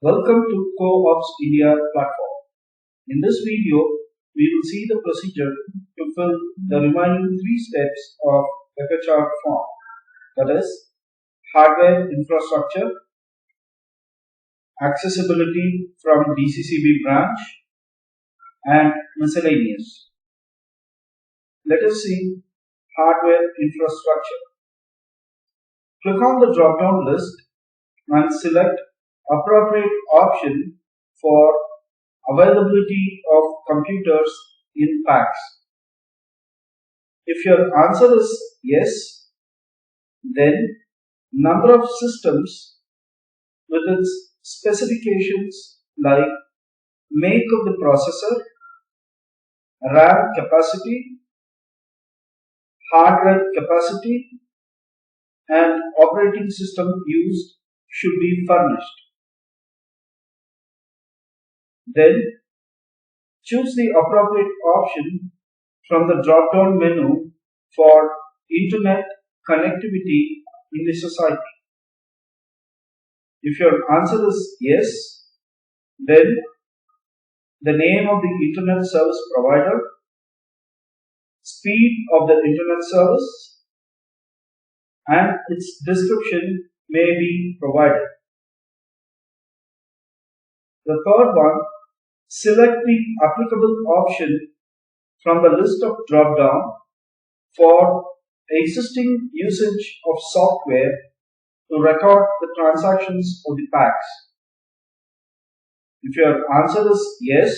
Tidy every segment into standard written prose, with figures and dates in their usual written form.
Welcome to Co-ops India platform. In this video, we will see the procedure to fill the remaining three steps of FHR form, that is, hardware infrastructure, accessibility from DCCB branch, and miscellaneous. Let us see hardware infrastructure. Click on the drop-down list and select appropriate option for availability of computers in packs. If your answer is yes, then number of systems with its specifications like make of the processor, RAM capacity, hard drive capacity, and operating system used should be furnished. Then choose the appropriate option from the drop-down menu for Internet connectivity in the society. If your answer is yes, then the name of the Internet service provider, speed of the Internet service, and its description may be provided. The third one, select the applicable option from the list of drop-down for existing usage of software to record the transactions of the packs. If your answer is yes,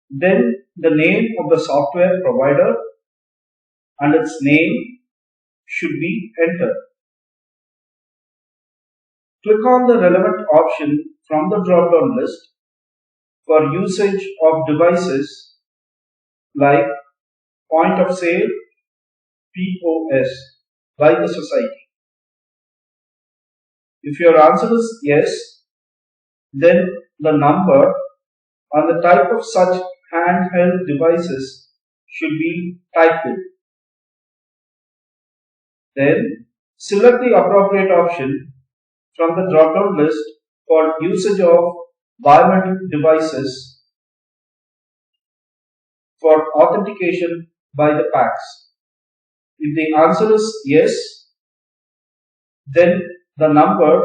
then the name of the software provider and its name should be entered. Click on the relevant option from the drop-down list for usage of devices like point of sale POS by the society. If your answer is yes, then the number and the type of such handheld devices should be typed in. Then select the appropriate option from the drop-down list for usage of biometric devices for authentication by the packs. If the answer is yes, then the number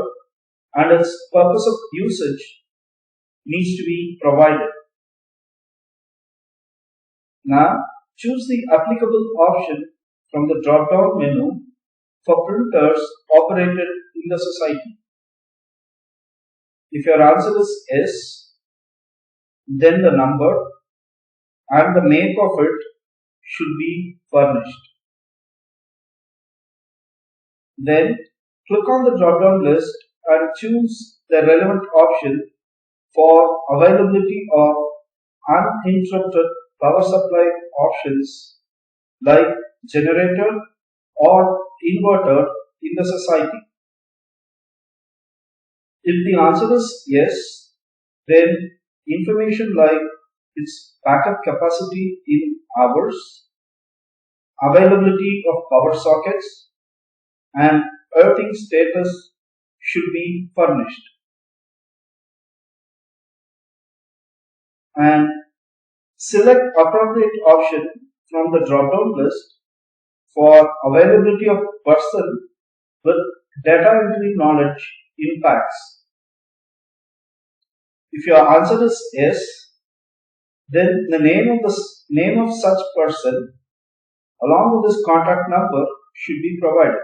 and its purpose of usage needs to be provided. Now choose the applicable option from the drop-down menu for printers operated in the society. If your answer is yes, then the number and the make of it should be furnished. Then click on the drop-down list and choose the relevant option for availability of uninterrupted power supply options like generator or inverter in the society. If the answer is yes, then information like its backup capacity in hours, availability of power sockets, and earthing status should be furnished. And select appropriate option from the drop-down list for availability of person with data entry knowledge in packs. If your answer is yes, then the name of such person along with his contact number should be provided.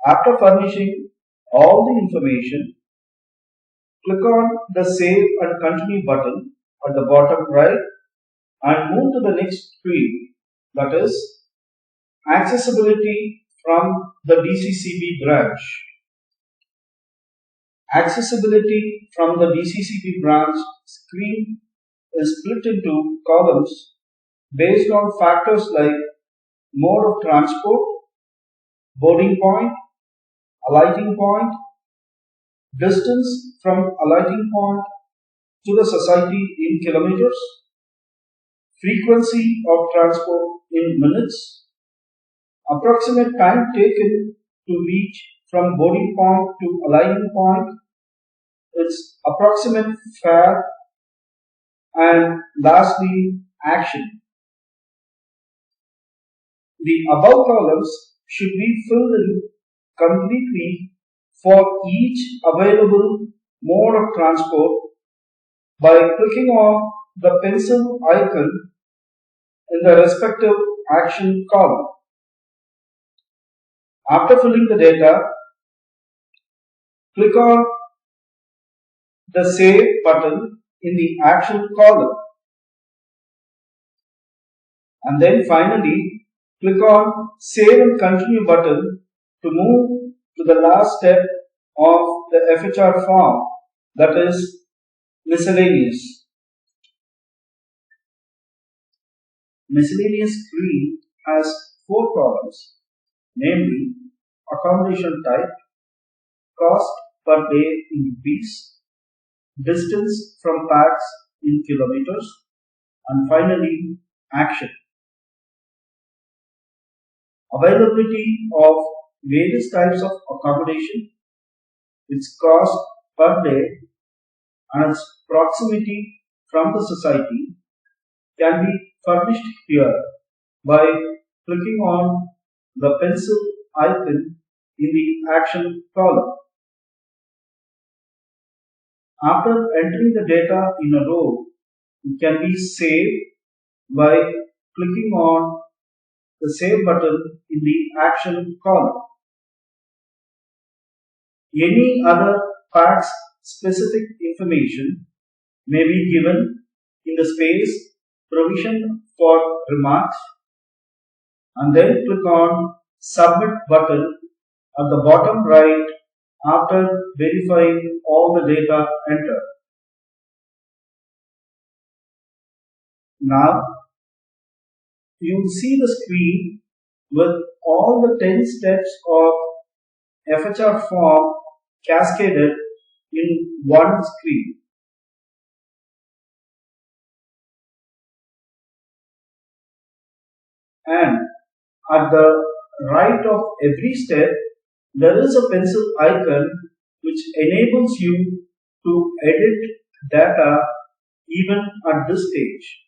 After furnishing all the information, click on the Save and Continue button at the bottom right and move to the next screen, that is Accessibility from the DCCB branch. Accessibility from the DCCB branch screen is split into columns based on factors like mode of transport, boarding point, alighting point, distance from alighting point to the society in kilometers, frequency of transport in minutes, approximate time taken to reach from boarding point to aligning point, its approximate fare, and lastly, action. The above columns should be filled in completely for each available mode of transport by clicking on the pencil icon in the respective action column. After filling the data, click on the Save button in the action column, and then finally click on Save and Continue button to move to the last step of the FHR form, that is Miscellaneous. Miscellaneous screen has 4 columns, namely accommodation type, cost per day in rupees, distance from packs in kilometers, and finally action. Availability of various types of accommodation, its cost per day, and its proximity from the society can be furnished here by clicking on the pencil icon in the action column. After entering the data in a row, it can be saved by clicking on the Save button in the action column. Any other packs specific information may be given in the space provision for remarks, and then click on Submit button at the bottom right after verifying all the data entered. Now you will see the screen with all the 10 steps of FHR form cascaded in one screen. And at the right of every step, there is a pencil icon which enables you to edit data even at this stage.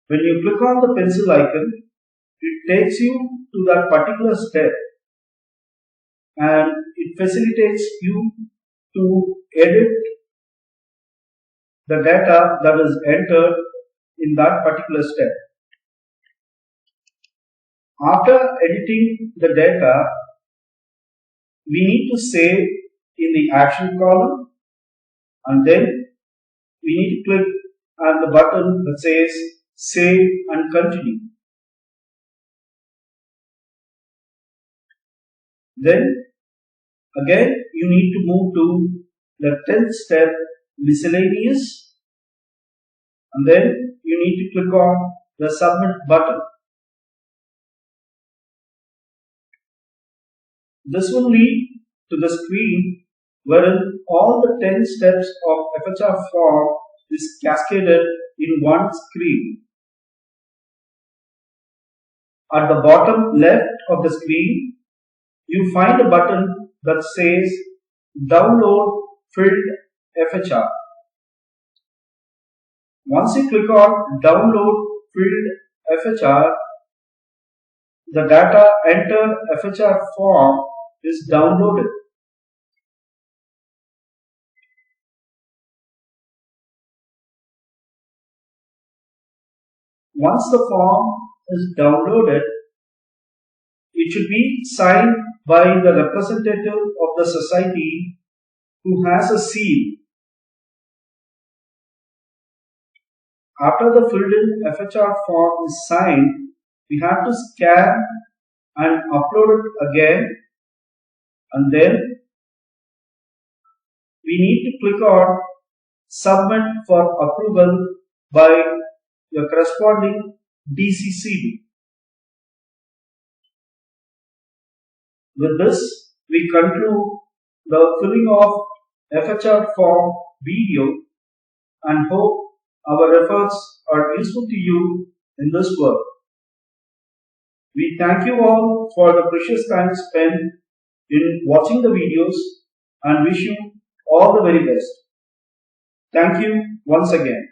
When you click on the pencil icon, it takes you to that particular step and it facilitates you to edit the data that is entered in that particular step. After editing the data, we need to save in the action column, and then we need to click on the button that says Save and Continue. Then again you need to move to the 10th step, Miscellaneous, and then you need to click on the Submit button. This will lead to the screen wherein all the 10 steps of FHR form is cascaded in one screen. At the bottom left of the screen, you find a button that says Download Filled FHR. Once you click on Download Filled FHR, the data entered FHR form is downloaded. Once the form is downloaded, it should be signed by the representative of the society who has a seal. After the filled in FHR form is signed, we have to scan and upload it again, and then we need to click on Submit for approval by your corresponding DCCB. With this, we conclude the filling of FHR form video and hope our efforts are useful to you in this work. We thank you all for the precious time spent in watching the videos and wish you all the very best. Thank you once again.